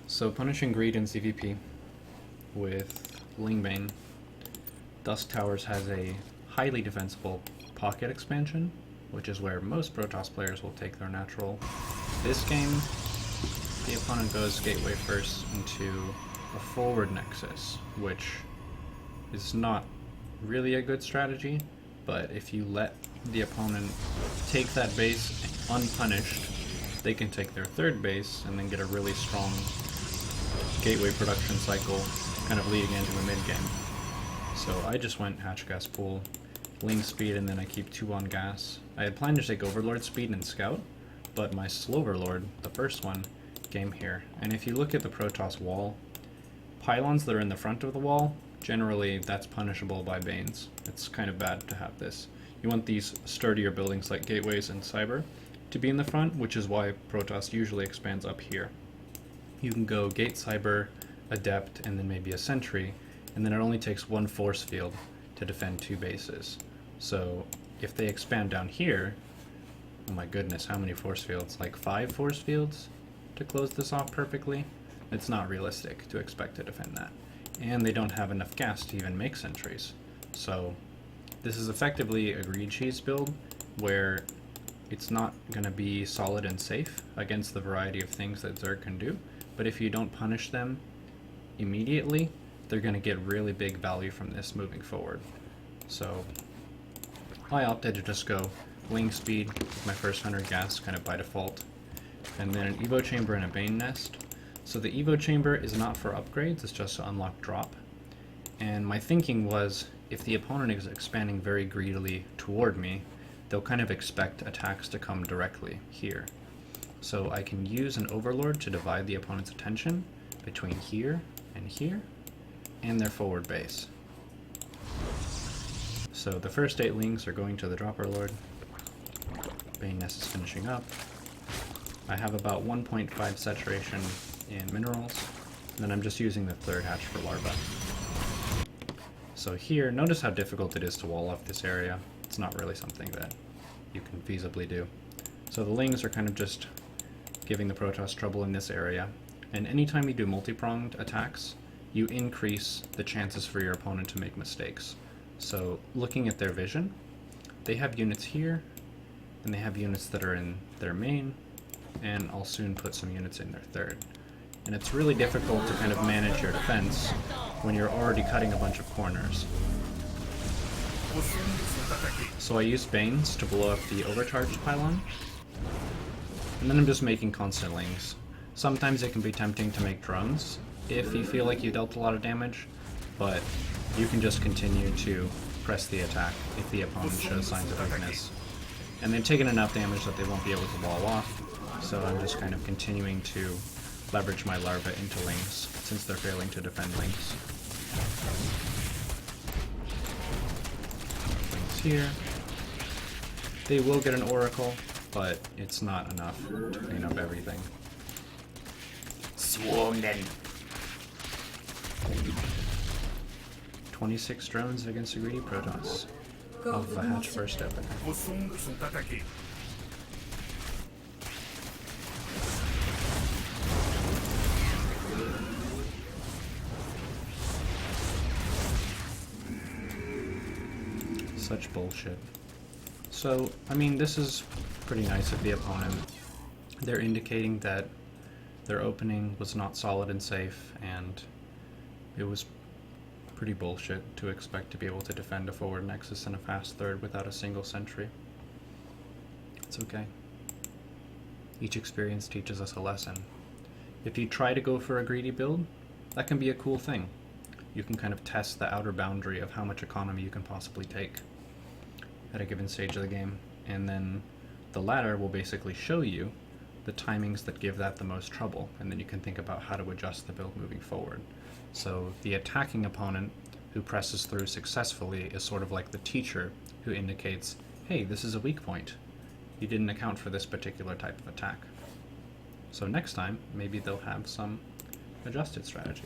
So punishing greed in ZvP with ling. Dusk Towers has a highly defensible pocket expansion, which is where most Protoss players will take their natural. This game, the opponent goes gateway first into a forward nexus, which is not really a good strategy, but if you let the opponent take that base unpunished, they can take their third base and then get a really strong gateway production cycle kind of leading into the mid game. So I just went hatch gas pool, ling speed, and then I keep 2 on gas. I had planned to take overlord speed and scout, but my sloverlord, the first one, came here. And if you look at the Protoss wall, pylons that are in the front of the wall, generally that's punishable by Banes. It's kind of bad to have this. You want these sturdier buildings like gateways and cyber to be in the front, which is why Protoss usually expands up here. You can go gate, cyber, adept, and then maybe a sentry, and then it only takes 1 force field to defend 2 bases. So if they expand down here, oh my goodness, how many force fields? Like 5 force fields to close this off perfectly? It's not realistic to expect to defend that. And they don't have enough gas to even make sentries. So this is effectively a greed cheese build where it's not going to be solid and safe against the variety of things that Zerg can do, but if you don't punish them immediately, they're going to get really big value from this moving forward. So I opted to just go ling speed with my first 100 gas kind of by default, and then an Evo chamber and a Bane nest. So the Evo chamber is not for upgrades, it's just to unlock drop. And my thinking was, if the opponent is expanding very greedily toward me, they'll kind of expect attacks to come directly here. So I can use an overlord to divide the opponent's attention between here and their forward base. So the first 8 lings are going to the dropper lord. Bane nest is finishing up. I have about 1.5 saturation in minerals, and then I'm just using the third hatch for larva. So here, notice how difficult it is to wall off this area. It's not really something that you can feasibly do. So the lings are kind of just giving the Protoss trouble in this area, and anytime you do multi-pronged attacks, you increase the chances for your opponent to make mistakes. So looking at their vision, they have units here, and they have units that are in their main, and I'll soon put some units in their third. And it's really difficult to kind of manage your defense when you're already cutting a bunch of corners. So I used Banes to blow up the overcharged pylon, and then I'm just making constant lings. Sometimes it can be tempting to make drones if you feel like you dealt a lot of damage, but you can just continue to press the attack if the opponent shows signs of weakness. And they've taken enough damage that they won't be able to wall off, so I'm just kind of continuing to leverage my larva into lings, since they're failing to defend lings. Lings here. They will get an oracle, but it's not enough to clean up everything. Swarm them. 26 drones against a greedy Protoss. Alpha hatch first open. Such bullshit. So, I mean, this is pretty nice of the opponent. They're indicating that their opening was not solid and safe, and it was pretty bullshit to expect to be able to defend a forward nexus and a fast third without a single sentry. It's okay. Each experience teaches us a lesson. If you try to go for a greedy build, that can be a cool thing. You can kind of test the outer boundary of how much economy you can possibly take at a given stage of the game, and then the ladder will basically show you the timings that give that the most trouble, and then you can think about how to adjust the build moving forward. So the attacking opponent who presses through successfully is sort of like the teacher who indicates, hey, this is a weak point. You didn't account for this particular type of attack. So next time, maybe they'll have some adjusted strategy.